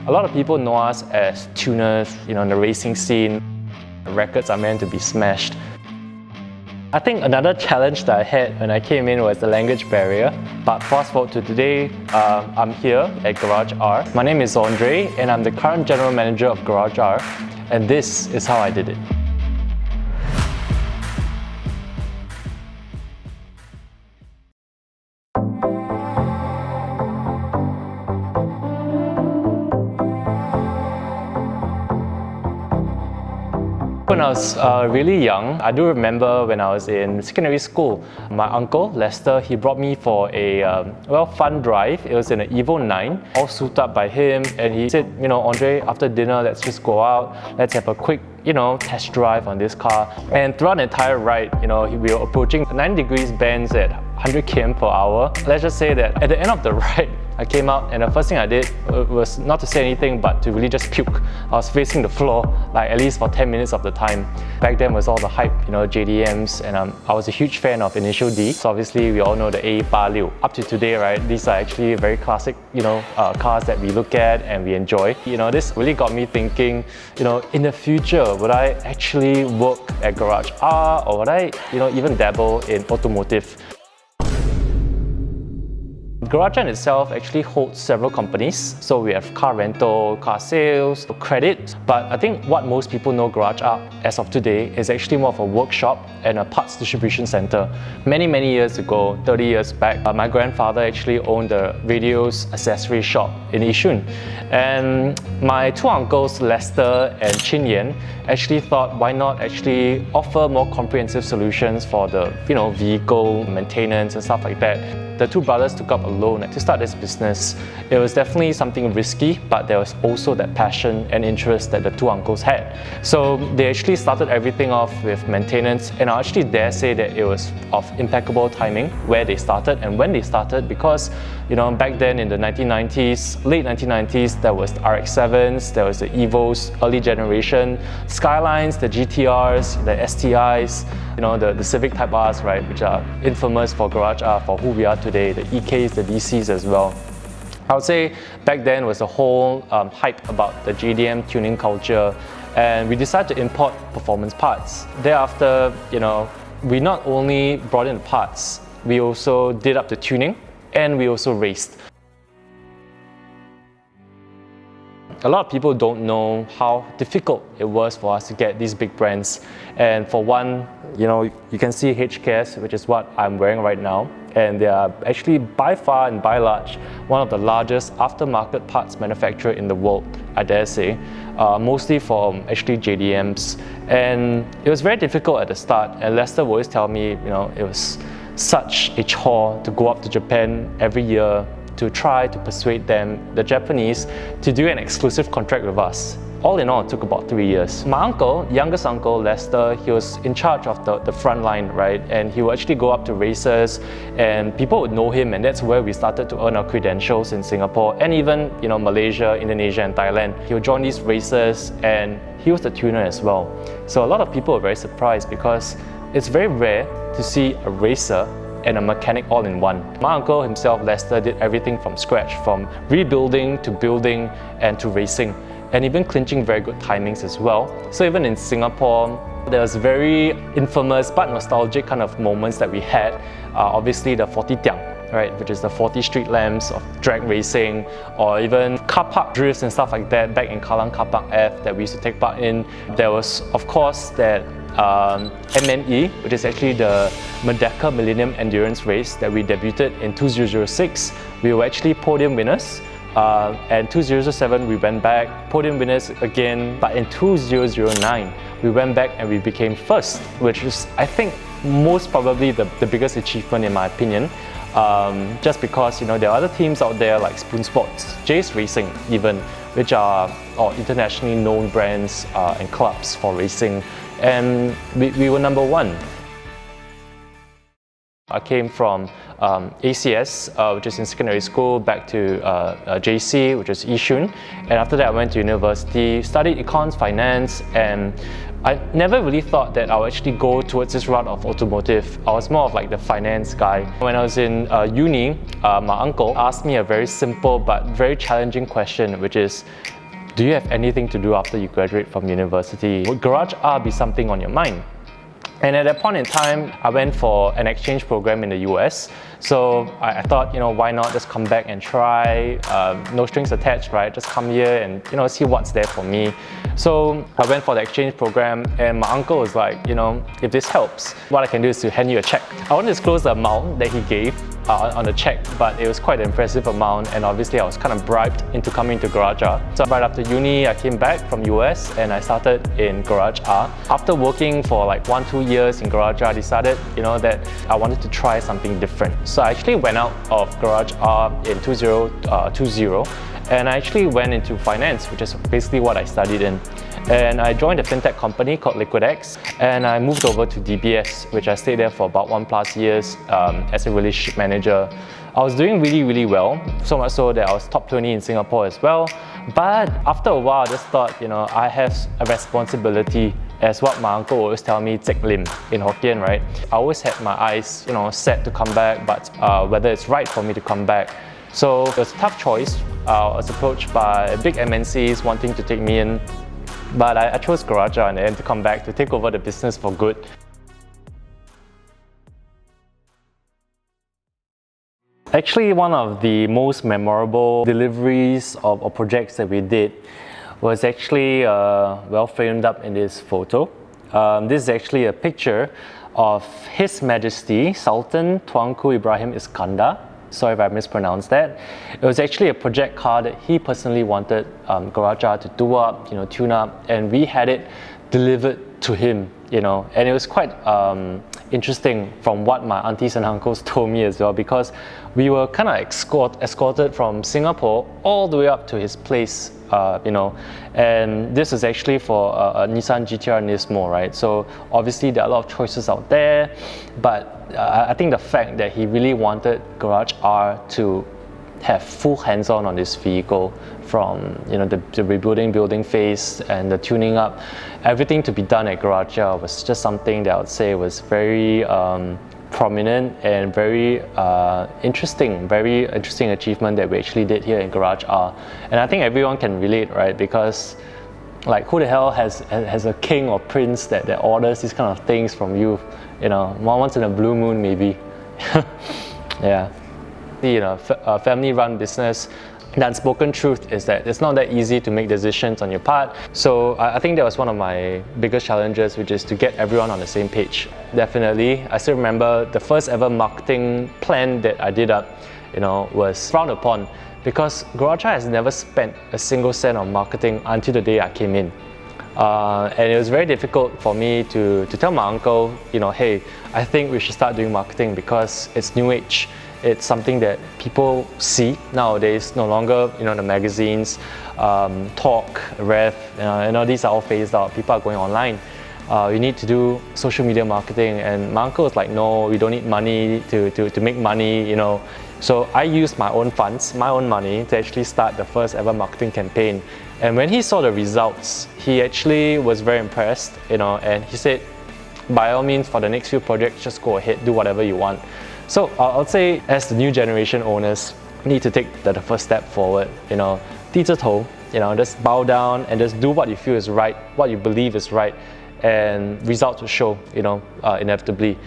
A lot of people know us as tuners, in the racing scene. Records are meant to be smashed. I think another challenge that I had when I came in was the language barrier. But fast forward to today, I'm here at Garage R. My name is Andre and I'm the current General Manager of Garage R. And this is how I did it. When I was really young, I do remember when I was in secondary school, my uncle, Lester, he brought me for a fun drive. It was in an Evo 9, all suited up by him, and he said, Andre, after dinner, let's just go out, let's have a quick test drive on this car. And throughout the entire ride, we were approaching 90 degrees bends at 100 km per hour. Let's just say that at the end of the ride, I came out and the first thing I did was not to say anything but to really just puke. I was facing the floor like at least for 10 minutes of the time. Back then was all the hype, JDMs, and I was a huge fan of Initial D. So obviously we all know the A86. Up to today, right, these are actually very classic, cars that we look at and we enjoy. This really got me thinking, in the future, would I actually work at Garage R, or would I, even dabble in automotive? Garage R itself actually holds several companies. So we have car rental, car sales, credit. But I think what most people know Garage R as of today is actually more of a workshop and a parts distribution center. Many years ago, 30 years back, my grandfather actually owned a radios accessory shop in Yishun. And my two uncles, Lester and Chin Yen, actually thought, why not actually offer more comprehensive solutions for the vehicle maintenance and stuff like that. The two brothers took up a loan to start this business. It was definitely something risky, but there was also that passion and interest that the two uncles had. So they actually started everything off with maintenance, and I actually dare say that it was of impeccable timing where they started and when they started, because back then in the 1990s, late 1990s, there was the RX-7s, there was the Evos, early generation, Skylines, the GTRs, the STIs, the Civic Type Rs, right, which are infamous for Garage R, for who we are today, the EKs, the DCs as well. I would say back then was a whole hype about the JDM tuning culture, and we decided to import performance parts. Thereafter, we not only brought in the parts, we also did up the tuning, and we also raced. A lot of people don't know how difficult it was for us to get these big brands. And for one, you can see HKS, which is what I'm wearing right now. And they are actually by far and by large one of the largest aftermarket parts manufacturer in the world, I dare say, mostly from actually JDMs. And it was very difficult at the start. And Lester would always tell me, it was such a chore to go up to Japan every year to try to persuade them, the Japanese, to do an exclusive contract with us. All in all, it took about 3 years. My uncle, youngest uncle, Lester, he was in charge of the front line, right? And he would actually go up to races and people would know him, and that's where we started to earn our credentials in Singapore and even, Malaysia, Indonesia and Thailand. He would join these races and he was the tuner as well. So a lot of people were very surprised because it's very rare to see a racer and a mechanic all in one. My uncle himself, Lester, did everything from scratch, from rebuilding to building and to racing, and even clinching very good timings as well. So even in Singapore, there was very infamous but nostalgic kind of moments that we had. Obviously the 40 Tiang, right, which is the 40 street lamps of drag racing, or even car park drifts and stuff like that back in Kallang Car Park F that we used to take part in. There was, of course, that MNE, which is actually the Merdeka Millennium Endurance Race that we debuted in 2006. We were actually podium winners, and 2007 we went back, podium winners again, but in 2009 we went back and we became first, which is, I think, most probably the biggest achievement in my opinion. Just because there are other teams out there like Spoon Sports, Jace Racing even, which are internationally known brands and clubs for racing, and we were number one. I came from ACS, which is in secondary school, back to JC, which is Yishun, and after that I went to university, studied econs, finance, and I never really thought that I would actually go towards this route of automotive. I was more of like the finance guy. When I was in uni, my uncle asked me a very simple but very challenging question, which is, do you have anything to do after you graduate from university? Would garage art be something on your mind? And at that point in time, I went for an exchange program in the US. So I thought, why not just come back and try? No strings attached, right? Just come here and see what's there for me. So I went for the exchange program, and my uncle was like, if this helps, what I can do is to hand you a check. I won't disclose the amount that he gave on the check, but it was quite an impressive amount, and obviously I was kind of bribed into coming to Garage Art. So right after uni, I came back from US and I started in Garage Art. After working for like 1-2 years in Garage Art, I decided that I wanted to try something different. So I actually went out of Garage Art in 2020, and I actually went into finance, which is basically what I studied in. And I joined a fintech company called LiquidX, and I moved over to DBS, which I stayed there for about 1+ years as a relationship manager. I was doing really, really well, so much so that I was top 20 in Singapore as well. But after a while, I just thought, I have a responsibility, as what my uncle always tell me, "Zek lim" in Hokkien, right? I always had my eyes, set to come back, but whether it's right for me to come back. So it was a tough choice. I was approached by big MNCs wanting to take me in, but I chose Garage Art in the end to come back to take over the business for good. Actually, one of the most memorable deliveries or projects that we did was actually well framed up in this photo. This is actually a picture of His Majesty Sultan Tuanku Ibrahim Iskandar. Sorry if I mispronounced that. It was actually a project car that he personally wanted Garage Art to do up, tune up, and we had it delivered to him, and it was quite interesting from what my aunties and uncles told me as well, because we were kind of escorted from Singapore all the way up to his place, and this is actually for a Nissan GTR Nismo, right? So obviously there are a lot of choices out there, but I think the fact that he really wanted Garage Art to have full hands-on on this vehicle, from the rebuilding, building phase, and the tuning up, everything to be done at Garage Art was just something that I would say was very prominent and very interesting achievement that we actually did here in Garage Art. And I think everyone can relate, right? Because like, who the hell has a king or prince that orders these kind of things from you? Once in a blue moon maybe. Yeah. A family-run business, the unspoken truth is that it's not that easy to make decisions on your part. So I think that was one of my biggest challenges, which is to get everyone on the same page. Definitely, I still remember the first ever marketing plan that I did up, was frowned upon, because Garage Art has never spent a single cent on marketing until the day I came in. And it was very difficult for me to tell my uncle, hey, I think we should start doing marketing because it's new age. It's something that people see nowadays, no longer, the magazines, talk, rev, these are all phased out. People are going online. You need to do social media marketing, and my uncle was like, no, we don't need money to make money, So I used my own funds, my own money, to actually start the first ever marketing campaign. And when he saw the results, he actually was very impressed, and he said, by all means, for the next few projects, just go ahead, do whatever you want. So I'll say, as the new generation owners, need to take the first step forward, 低着头, just bow down and just do what you feel is right, what you believe is right, and results will show, inevitably.